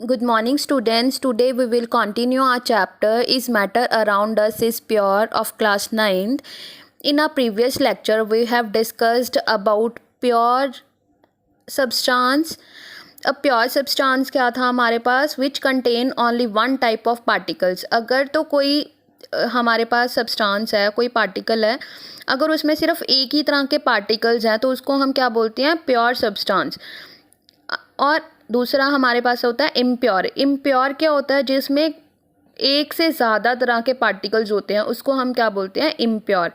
Good morning, students. Today we will continue our chapter Is Matter Around Us is Pure of class 9th. In our previous lecture, we have discussed about pure substance. अब pure substance क्या था हमारे पास, which contain only one type of particles. अगर तो कोई हमारे पास substance है, कोई पार्टिकल है, अगर उसमें सिर्फ एक ही तरह के पार्टिकल्स हैं तो उसको हम क्या बोलते हैं, प्योर सब्सटेंस. और दूसरा हमारे पास होता है इम्प्योर. इम्प्योर क्या होता है, जिसमें एक से ज़्यादा तरह के पार्टिकल्स होते हैं, उसको हम क्या बोलते हैं, इम्प्योर.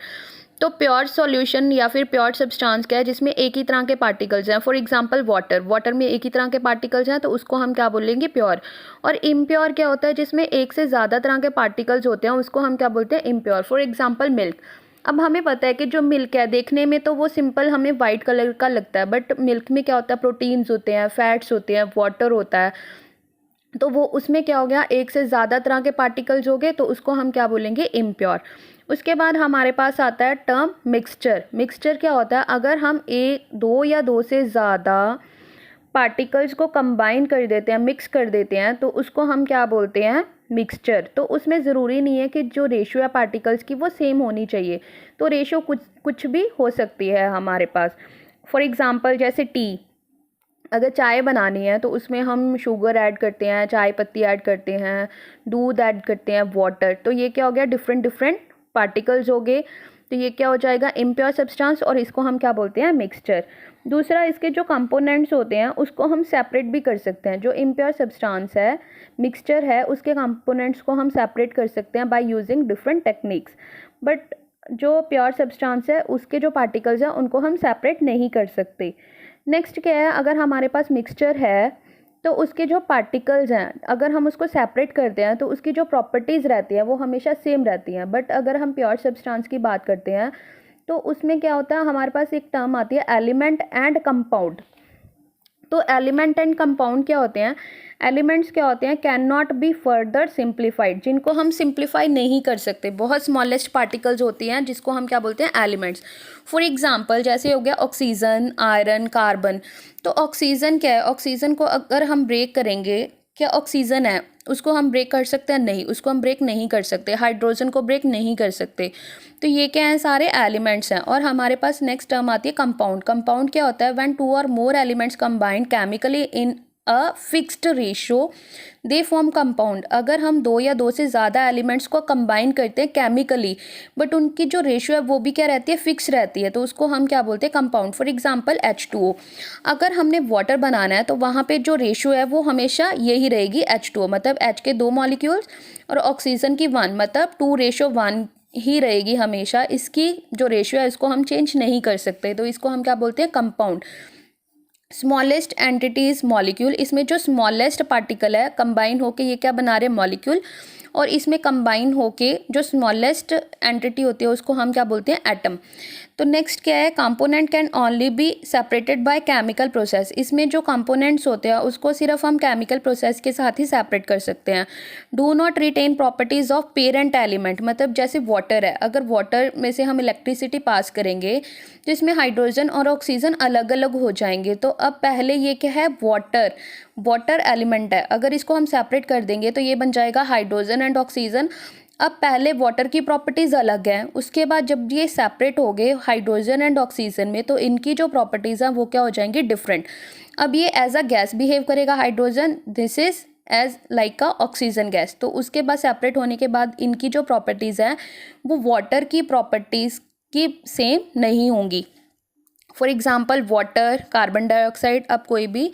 तो प्योर सॉल्यूशन या फिर प्योर सब्सटेंस क्या है, जिसमें एक ही तरह के पार्टिकल्स हैं. फॉर एग्जांपल वाटर में एक ही तरह के पार्टिकल्स हैं तो उसको हम क्या बोलेंगे, प्योर. और इम्प्योर क्या होता है, जिसमें एक से ज़्यादा तरह के पार्टिकल्स होते हैं, उसको हम क्या बोलते हैं, इम्प्योर. For example milk. अब हमें पता है कि जो मिल्क है, देखने में तो वो सिंपल हमें वाइट कलर का लगता है, बट मिल्क में क्या होता है, प्रोटीन्स होते हैं, फैट्स होते हैं, वाटर होता है. तो वो उसमें क्या हो गया, एक से ज़्यादा तरह के पार्टिकल्स हो गए, तो उसको हम क्या बोलेंगे, इम्प्योर. उसके बाद हमारे पास आता है टर्म मिक्सचर. मिक्सचर क्या होता है, अगर हम दो या दो से ज़्यादा पार्टिकल्स को कंबाइन कर देते हैं, मिक्स कर देते हैं, तो उसको हम क्या बोलते हैं, मिक्सचर. तो उसमें ज़रूरी नहीं है कि जो रेशियो है पार्टिकल्स की वो सेम होनी चाहिए, तो रेशियो कुछ भी हो सकती है हमारे पास. फॉर एग्ज़ाम्पल जैसे टी, अगर चाय बनानी है तो उसमें हम शुगर ऐड करते हैं, चाय पत्ती ऐड करते हैं, दूध ऐड करते हैं, वाटर. तो ये क्या हो गया, डिफरेंट पार्टिकल्स हो गए. तो ये क्या हो जाएगा, इम्प्योर सब्सटेंस, और इसको हम क्या बोलते हैं, मिक्सचर. दूसरा, इसके जो कंपोनेंट्स होते हैं उसको हम सेपरेट भी कर सकते हैं. जो इम्प्योर सब्सटेंस है, मिक्सचर है, उसके कंपोनेंट्स को हम सेपरेट कर सकते हैं by using different techniques. But जो प्योर सब्सटेंस है उसके जो पार्टिकल्स हैं उनको हम सेपरेट नहीं कर सकते. नेक्स्ट क्या है, अगर हमारे पास मिक्सचर है तो उसके जो पार्टिकल्स हैं, अगर हम उसको सेपरेट करते हैं तो उसकी जो प्रॉपर्टीज़ रहती हैं वो हमेशा सेम रहती हैं. बट अगर हम प्योर सब्सटेंस की बात करते हैं तो उसमें क्या होता है, हमारे पास एक टर्म आती है एलिमेंट एंड कंपाउंड. तो एलिमेंट एंड कंपाउंड क्या होते हैं, एलिमेंट्स क्या होते हैं, can not be further simplified, जिनको हम सिंप्लीफाई नहीं कर सकते. बहुत स्मॉलेस्ट पार्टिकल्स होती हैं जिसको हम क्या बोलते हैं, एलिमेंट्स. फॉर एग्जांपल जैसे हो गया ऑक्सीजन, आयरन, कार्बन. तो ऑक्सीजन क्या है, ऑक्सीजन को अगर हम ब्रेक करेंगे, क्या ऑक्सीजन है, उसको हम ब्रेक कर सकते हैं, नहीं, उसको हम ब्रेक नहीं कर सकते. हाइड्रोजन को ब्रेक नहीं कर सकते. तो ये क्या है, सारे एलिमेंट्स हैं. और हमारे पास नेक्स्ट टर्म आती है कंपाउंड. कंपाउंड क्या होता है, व्हेन टू और more elements combined chemically in a fixed ratio they form compound. अगर हम दो या दो से ज़्यादा एलिमेंट्स को कंबाइन करते हैं केमिकली, बट उनकी जो रेशियो है वो भी क्या रहती है, फिक्स रहती है, तो उसको हम क्या बोलते हैं, कंपाउंड. For example H2O. अगर हमने वाटर बनाना है तो वहाँ पे जो रेशियो है वो हमेशा यही रहेगी, H2O, मतलब H के 2 मॉलिक्यूल्स और ऑक्सीजन की 1, मतलब 2:1 ही रहेगी हमेशा. इसकी जो रेशियो है इसको हम चेंज नहीं कर सकते, तो इसको हम क्या बोलते हैं, compound. Smallest entity is molecule. इसमें जो स्मॉलेस्ट पार्टिकल है कंबाइन होके ये क्या बना रहे हैं, मॉलिक्यूल. और इसमें कंबाइन होके जो स्मॉलेस्ट एंटिटी होती है उसको हम क्या बोलते हैं, एटम. तो नेक्स्ट क्या है, component can only B separated by chemical process. इसमें जो कंपोनेंट्स होते हैं उसको सिर्फ हम केमिकल प्रोसेस के साथ ही सेपरेट कर सकते हैं. Do not retain properties of parent element. मतलब जैसे वाटर है, अगर वाटर में से हम इलेक्ट्रिसिटी पास करेंगे तो इसमें हाइड्रोजन और ऑक्सीजन अलग अलग हो जाएंगे. तो अब पहले ये क्या है, वाटर एलिमेंट है, अगर इसको हम सेपरेट कर देंगे तो ये बन जाएगा हाइड्रोजन एंड ऑक्सीजन. अब पहले वाटर की प्रॉपर्टीज़ अलग हैं, उसके बाद जब ये सेपरेट हो गए हाइड्रोजन एंड ऑक्सीजन में, तो इनकी जो प्रॉपर्टीज़ हैं वो क्या हो जाएंगी, डिफरेंट. अब ये एज अ गैस बिहेव करेगा hydrogen, this is as like a oxygen gas. तो उसके बाद सेपरेट होने के बाद इनकी जो प्रॉपर्टीज़ हैं वो वाटर की प्रॉपर्टीज़ की सेम नहीं होंगी. For example water, carbon dioxide. अब कोई भी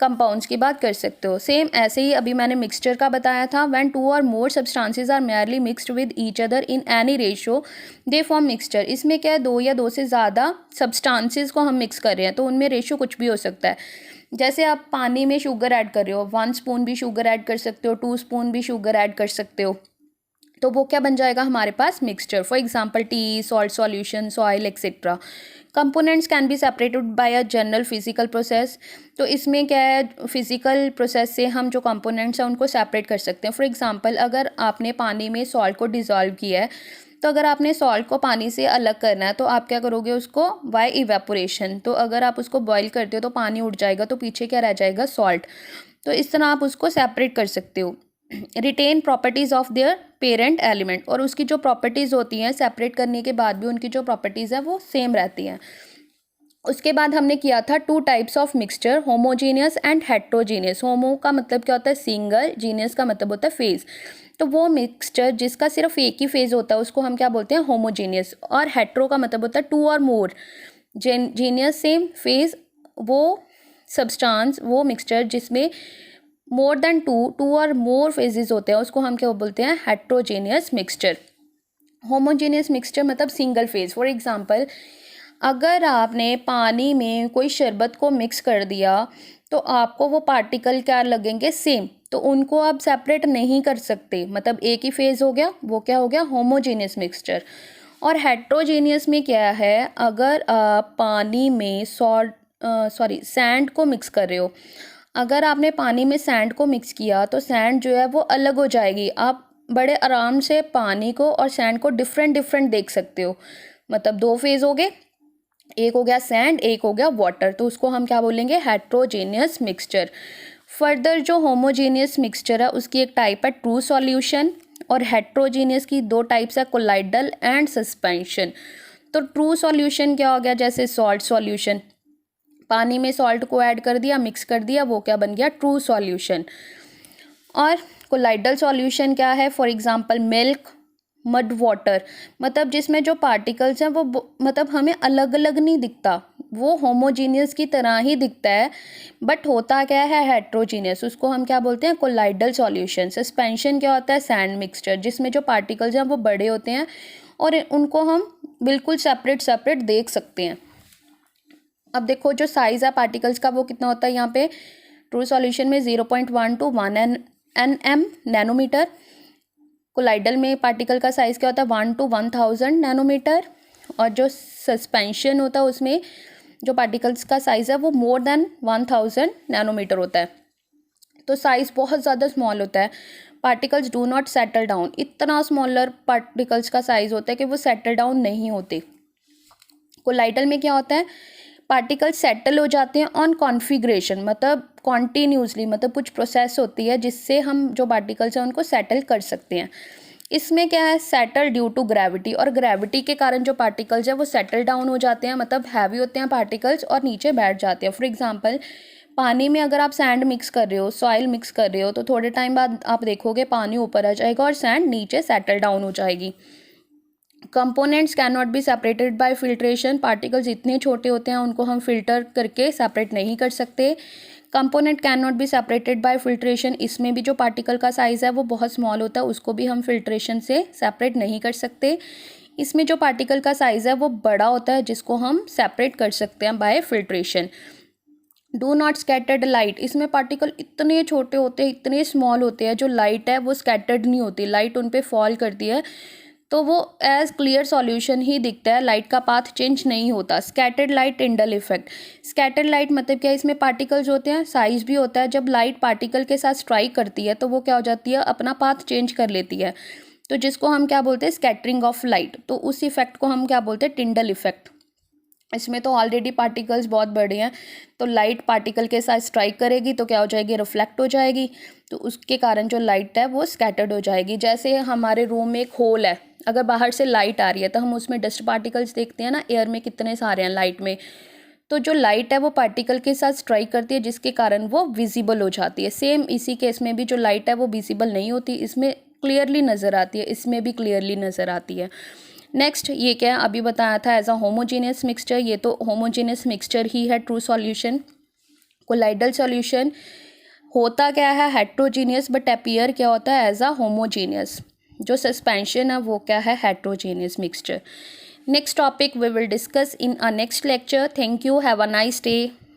कंपाउंड्स की बात कर सकते हो. सेम ऐसे ही अभी मैंने मिक्सचर का बताया था, व्हेन टू और more substances are merely mixed with each other in any ratio they form mixture. इसमें क्या है, दो या दो से ज़्यादा सब्सटेंसेस को हम मिक्स कर रहे हैं तो उनमें रेशियो कुछ भी हो सकता है. जैसे आप पानी में शुगर ऐड कर रहे हो, 1 स्पून भी शुगर ऐड कर सकते हो, 2 स्पून भी शुगर ऐड कर सकते हो, तो वो क्या बन जाएगा हमारे पास, mixture. For example tea, salt solution, soil etcetera. Components can be separated by a general physical process. तो इसमें क्या है, फिजिकल प्रोसेस से हम जो कंपोनेंट्स हैं उनको सेपरेट कर सकते हैं. फॉर एग्जांपल अगर आपने पानी में सॉल्ट को डिज़ोल्व किया है, तो अगर आपने सॉल्ट को पानी से अलग करना है तो आप क्या करोगे, उसको बाय इवेपोरेशन. तो अगर आप उसको बॉईल करते हो तो पानी उड़ जाएगा, तो पीछे क्या रह जाएगा, सॉल्ट. तो इस तरह आप उसको सेपरेट कर सकते हो। Retain properties of their parent element, और उसकी जो प्रॉपर्टीज़ होती हैं सेपरेट करने के बाद भी उनकी जो प्रॉपर्टीज़ है वो सेम रहती हैं। उसके बाद हमने किया था 2 types of mixture, homogeneous and heterogeneous. Homo का मतलब क्या होता है सिंगल, जीनियस का मतलब होता है फेज। तो वो मिक्सचर जिसका सिर्फ एक ही फेज होता है उसको हम क्या बोलते हैं, होमोजीनियस। और हेट्रो का मतलब होता है 2 और मोर, जीनियस सेम फेज, वो सब्सटेंस, वो मिक्सचर जिसमें मोर देन 2 और मोर फेजेस होते हैं उसको हम क्या बोलते हैं, हेट्रोजीनियस मिक्सचर। होमोजीनियस मिक्सचर मतलब सिंगल फेज। फॉर एग्जांपल, अगर आपने पानी में कोई शरबत को मिक्स कर दिया तो आपको वो पार्टिकल क्या लगेंगे, सेम, तो उनको आप सेपरेट नहीं कर सकते, मतलब एक ही फेज हो गया, वो क्या हो गया, होमोजीनियस मिक्सचर। और हेट्रोजीनियस में क्या है, अगर आप पानी में सैंड को मिक्स कर रहे हो, अगर आपने पानी में सैंड को मिक्स किया तो सैंड जो है वो अलग हो जाएगी। आप बड़े आराम से पानी को और सैंड को डिफरेंट देख सकते हो। मतलब 2 फेज हो गए, एक हो गया सैंड, एक हो गया वाटर, तो उसको हम क्या बोलेंगे, हेट्रोजेनियस मिक्सचर। फर्दर जो होमोजेनियस मिक्सचर है उसकी एक टाइप है ट्रू सॉल्यूशन, और हेट्रोजेनियस की 2 टाइप्स है, कोलाइडल एंड सस्पेंशन। तो ट्रू सॉल्यूशन क्या हो गया, जैसे सॉल्ट सॉल्यूशन, पानी में सॉल्ट को ऐड कर दिया, मिक्स कर दिया, वो क्या बन गया, ट्रू सॉल्यूशन। और कोलाइडल सॉल्यूशन क्या है, for example milk, mud water, मतलब जिसमें जो पार्टिकल्स हैं वो मतलब हमें अलग अलग नहीं दिखता, वो होमोजीनियस की तरह ही दिखता है, बट होता क्या है, हेट्रोजीनियस, उसको हम क्या बोलते हैं, कोलाइडल सॉल्यूशन। सस्पेंशन क्या होता है, सैंड मिक्सचर, जिसमें जो पार्टिकल्स हैं वो बड़े होते हैं और उनको हम बिल्कुल सेपरेट देख सकते हैं। अब देखो जो साइज़ है पार्टिकल्स का वो कितना होता है, यहाँ पे ट्रू सॉल्यूशन में 0.1 to 1 nm नैनोमीटर, कोलाइडल में पार्टिकल का साइज़ क्या होता है, 1 to 1000 नैनोमीटर, और जो सस्पेंशन होता है उसमें जो पार्टिकल्स का साइज़ है वो मोर देन 1000 नैनोमीटर होता है। तो साइज़ बहुत ज़्यादा स्मॉल होता है, particles do not settle down, इतना स्मॉलर पार्टिकल्स का साइज़ होता है कि वो सेटल डाउन नहीं होते। कोलाइडल में क्या होता है, पार्टिकल्स सेटल हो जाते हैं ऑन कॉन्फ़िगरेशन, मतलब कॉन्टीन्यूसली, मतलब कुछ प्रोसेस होती है जिससे हम जो पार्टिकल्स हैं उनको सेटल कर सकते हैं। इसमें क्या है, सेटल ड्यू टू ग्रेविटी, और ग्रेविटी के कारण जो पार्टिकल्स हैं वो सेटल डाउन हो जाते हैं, मतलब हैवी होते हैं पार्टिकल्स और नीचे बैठ जाते हैं। फॉर एग्जांपल, पानी में अगर आप सैंड मिक्स कर रहे हो, सॉइल मिक्स कर रहे हो, तो थोड़े टाइम बाद आप देखोगे पानी ऊपर आ जाएगा और सैंड नीचे सेटल डाउन हो जाएगी। Components can not be separated bye filtration, particles इतने छोटे होते हैं उनको हम फिल्टर करके सेपरेट नहीं कर सकते। Component can not be separated bye filtration, इसमें भी जो पार्टिकल का साइज़ है वो बहुत स्मॉल होता है, उसको भी हम फिल्ट्रेशन से सेपरेट नहीं कर सकते। इसमें जो पार्टिकल का साइज़ है वो बड़ा होता है जिसको हम सेपरेट कर सकते हैं bye filtration. Do not scattered light, इसमें पार्टिकल इतने छोटे होते हैं, इतने स्मॉल होते हैं, जो लाइट है वो स्कैटर्ड नहीं होती, लाइट उन पर फॉल करती है तो वो एज क्लियर सॉल्यूशन ही दिखता है, लाइट का पाथ चेंज नहीं होता। Scattered light Tyndall effect, scattered light मतलब क्या है, इसमें पार्टिकल्स होते हैं, साइज भी होता है, जब लाइट पार्टिकल के साथ स्ट्राइक करती है तो वो क्या हो जाती है, अपना पाथ चेंज कर लेती है, तो जिसको हम क्या बोलते हैं, स्कैटरिंग ऑफ लाइट, तो उस इफेक्ट को हम क्या बोलते हैं, टिंडल इफेक्ट। इसमें तो ऑलरेडी पार्टिकल्स बहुत बड़े हैं, तो लाइट पार्टिकल के साथ स्ट्राइक करेगी तो क्या हो जाएगी, रिफ्लेक्ट हो जाएगी, तो उसके कारण जो लाइट है वो स्कैटर्ड हो जाएगी। जैसे हमारे रूम में एक होल है, अगर बाहर से लाइट आ रही है तो हम उसमें डस्ट पार्टिकल्स देखते हैं ना, एयर में कितने सारे हैं लाइट में, तो जो लाइट है वो पार्टिकल के साथ स्ट्राइक करती है जिसके कारण वो विजिबल हो जाती है। सेम इसी केस में भी जो लाइट है वो विजिबल नहीं होती, इसमें क्लियरली नज़र आती है, इसमें भी क्लियरली नज़र आती है। नेक्स्ट ये क्या अभी बताया था एज अ होमोजीनियस मिक्सचर, ये तो होमोजीनियस मिक्सचर ही है ट्रू सॉल्यूशन। कोलाइडल सॉल्यूशन होता क्या है, हेट्रोजीनियस, बट अपीयर क्या होता है, एज अ होमोजीनियस। जो सस्पेंशन है वो क्या है, heterogeneous mixture. Next topic we will discuss in a next lecture. Thank you, have a nice day.